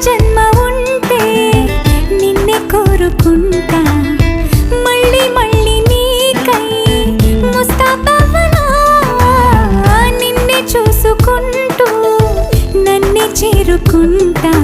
జన్మ ఉంటే నిన్నే కోరుకుంటా మళ్ళీ మళ్ళీ నీకై ముస్తాబవ్వనా నిన్నే చూసుకుంటూ నన్నే చేరుకుంటా